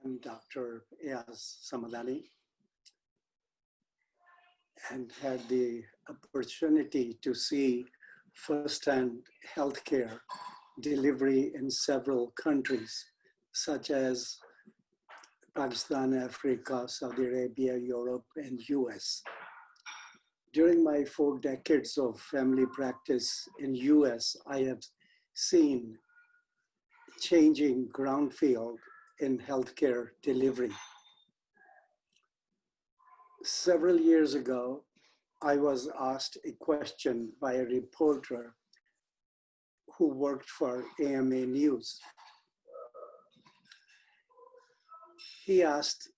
I'm Dr. Ayaz Samadani and had the opportunity to see firsthand healthcare delivery in several countries, such as Pakistan, Africa, Saudi Arabia, Europe, and US. During my 4 decades of family practice in US, I have seen changing ground field in healthcare delivery. Several years ago, I was asked a question by a reporter who worked for AMA News. He asked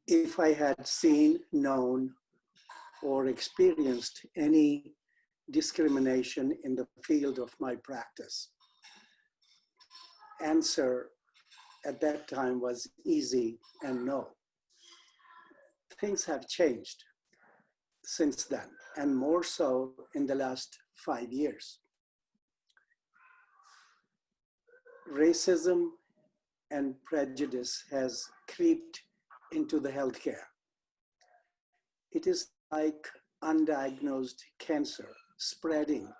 if I had seen, known, or experienced any discrimination in the field of my practice. Answer at that time was easy and no. Things have changed since then, and more so in the last 5 years. Racism and prejudice has creeped into the healthcare. It is like undiagnosed cancer spreading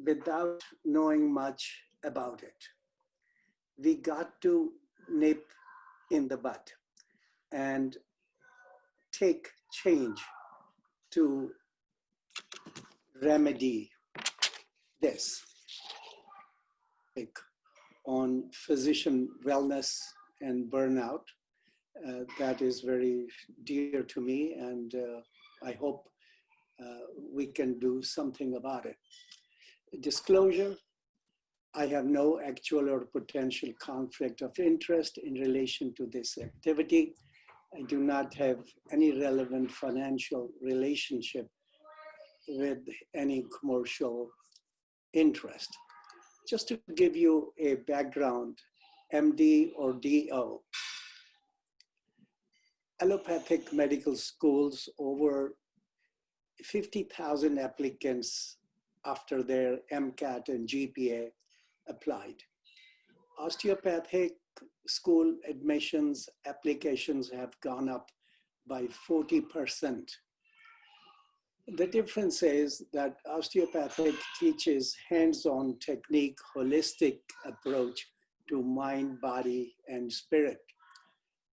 without knowing much about it. We got to nip in the bud and take change to remedy this. On physician wellness and burnout, that is very dear to me, and I hope we can do something about it. Disclosure, I have no actual or potential conflict of interest in relation to this activity. I do not have any relevant financial relationship with any commercial interest. Just to give you a background, MD or DO, allopathic medical schools, over 50,000 applicants after their MCAT and GPA applied. Osteopathic school admissions applications have gone up by 40%. The difference is that osteopathic teaches hands-on technique, holistic approach to mind, body, and spirit.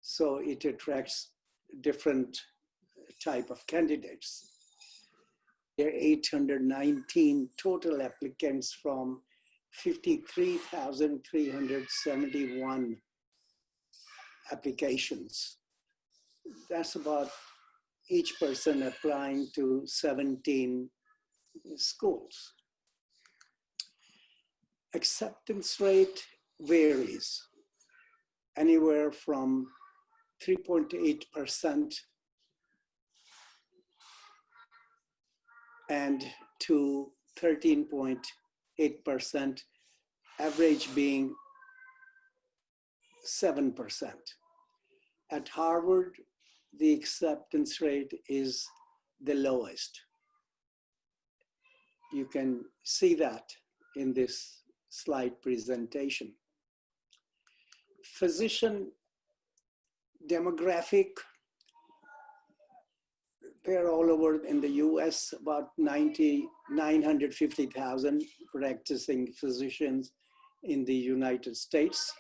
So it attracts different type of candidates. There are 819 total applicants from 53,371 applications. That's about each person applying to 17 schools. Acceptance rate varies, anywhere from 3.8% and to 13.8%, average being 7%. At Harvard, the acceptance rate is the lowest. You can see that in this slide presentation. Physician demographic, they're all over in the US, about 950,000 practicing physicians in the United States.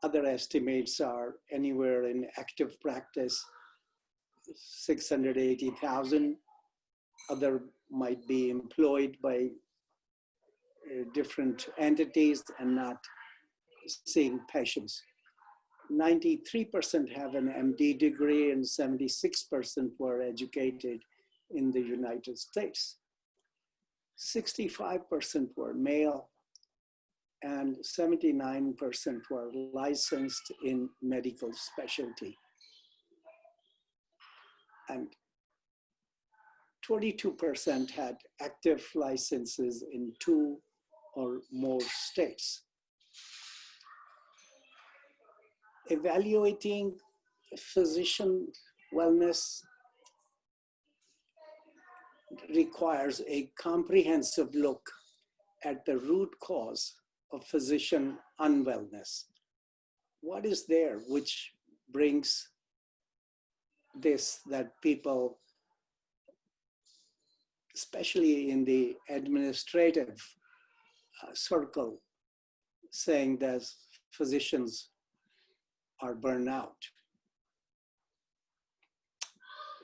Other estimates are anywhere in active practice, 680,000. Other might be employed by different entities and not seeing patients. 93% have an MD degree and 76% were educated in the United States. 65% were male and 79% were licensed in medical specialty. And 22% had active licenses in 2 or more states. Evaluating physician wellness requires a comprehensive look at the root cause of physician unwellness. what is there which brings this, that people, especially in the administrative circle, saying that physicians are burned out?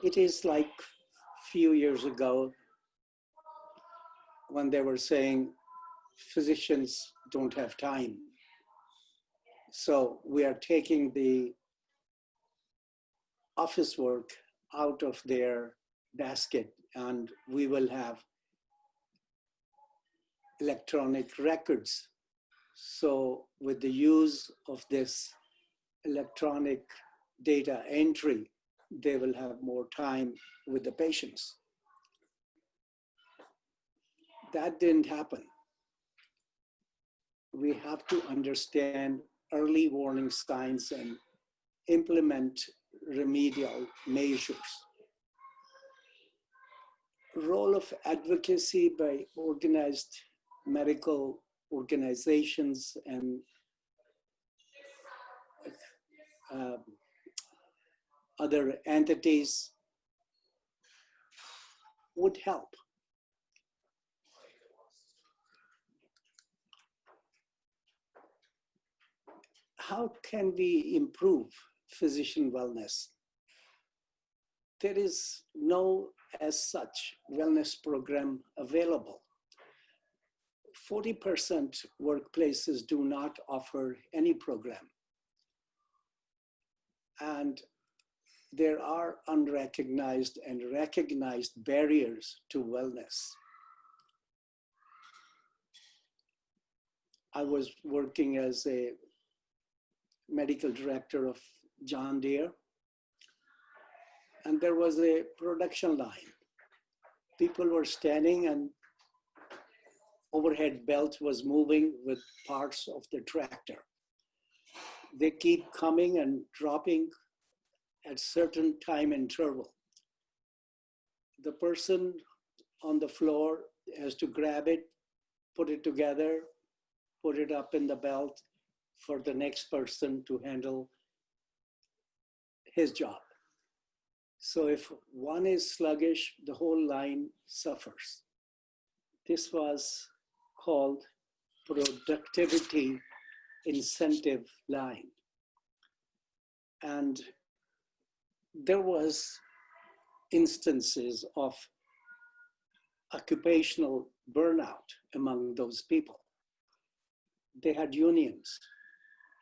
It is like a few years ago when they were saying physicians don't have time. So we are taking the office work out of their basket, and we will have electronic records. So with the use of this electronic data entry, they will have more time with the patients. That didn't happen. We have to understand early warning signs and implement remedial measures. Role of advocacy by organized medical organizations and other entities would help. How can we improve physician wellness? There is no, as such, wellness program available. 40% workplaces do not offer any program. And there are unrecognized and recognized barriers to wellness. I was working as a medical director of John Deere, and there was a production line. People were standing and overhead belt was moving with parts of the tractor. They keep coming and dropping at certain time interval. The person on the floor has to grab it, put it together, put it up in the belt for the next person to handle his job. So if one is sluggish, the whole line suffers. This was called productivity incentive line. And there was instances of occupational burnout among those people. They had unions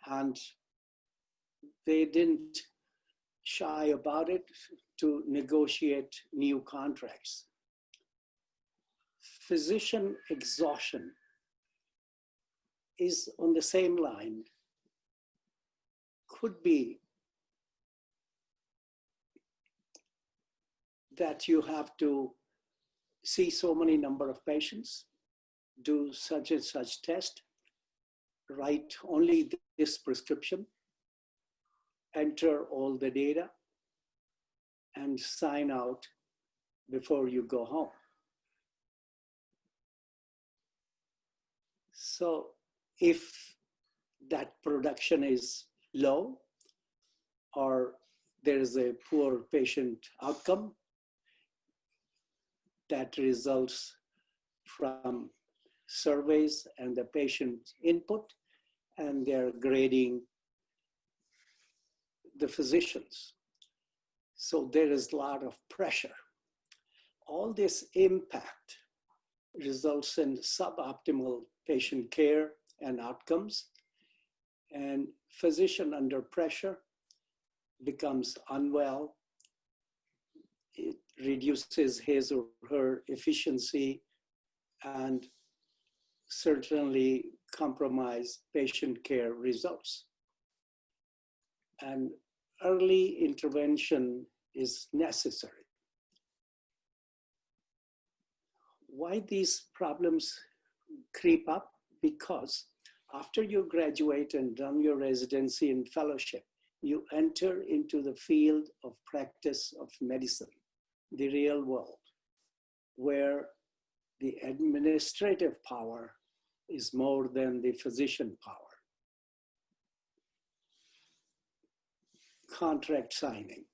and they didn't shy about it to negotiate new contracts. Physician exhaustion is on the same line. Could be that you have to see so many number of patients, do such and such test, write only this prescription, enter all the data, and sign out before you go home. So if that production is low or there is a poor patient outcome, that results from surveys and the patient input, and they're grading the physicians. So there is a lot of pressure. All this impact results in suboptimal patient care and outcomes, and physician under pressure becomes unwell. It reduces his or her efficiency and certainly compromise patient care results. And early intervention is necessary. Why these problems creep up? Because after you graduate and done your residency and fellowship, you enter into the field of practice of medicine, the real world, where the administrative power is more than the physician power. contract signing.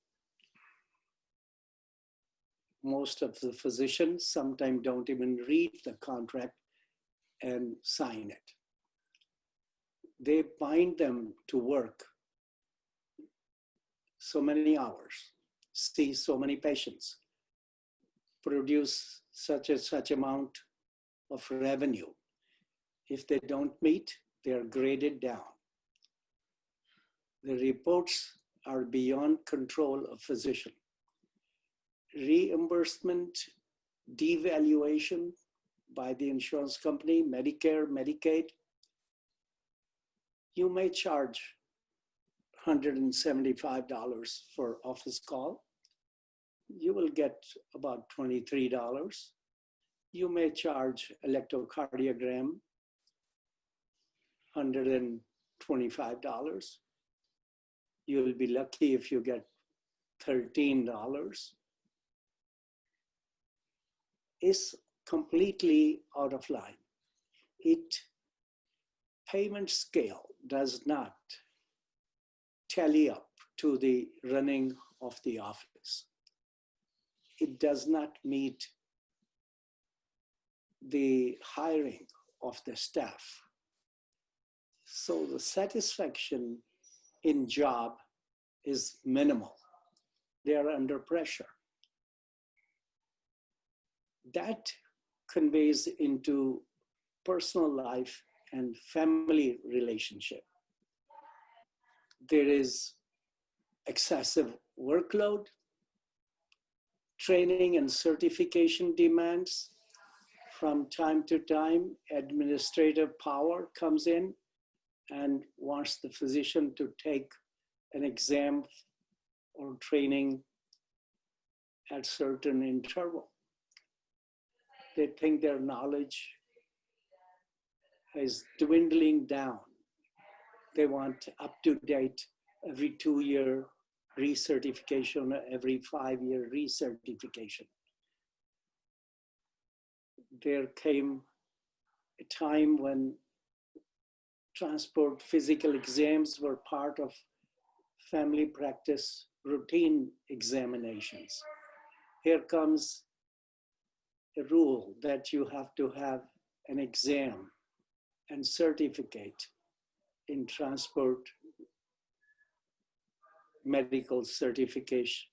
Most of the physicians sometimes don't even read the contract and sign it. They bind them to work so many hours, see so many patients, produce such and such amount of revenue. If they don't meet, they are graded down. The reports are beyond control of physician. Reimbursement, devaluation by the insurance company, Medicare, Medicaid. You may charge $175 for office call. You will get about $23. You may charge electrocardiogram, $125. You will be lucky if you get $13. It's completely out of line. Payment scale does not tally up to the running of the office. It does not meet the hiring of the staff. So the satisfaction in job is minimal. They are under pressure. That conveys into personal life and family relationship. There is excessive workload, training and certification demands. From time to time, administrative power comes in and wants the physician to take an exam or training at certain interval. They think their knowledge is dwindling down. They want up-to-date every 2-year recertification, every 5-year recertification. There came a time when transport physical exams were part of family practice routine examinations. Here comes a rule that you have to have an exam and certificate in transport medical certification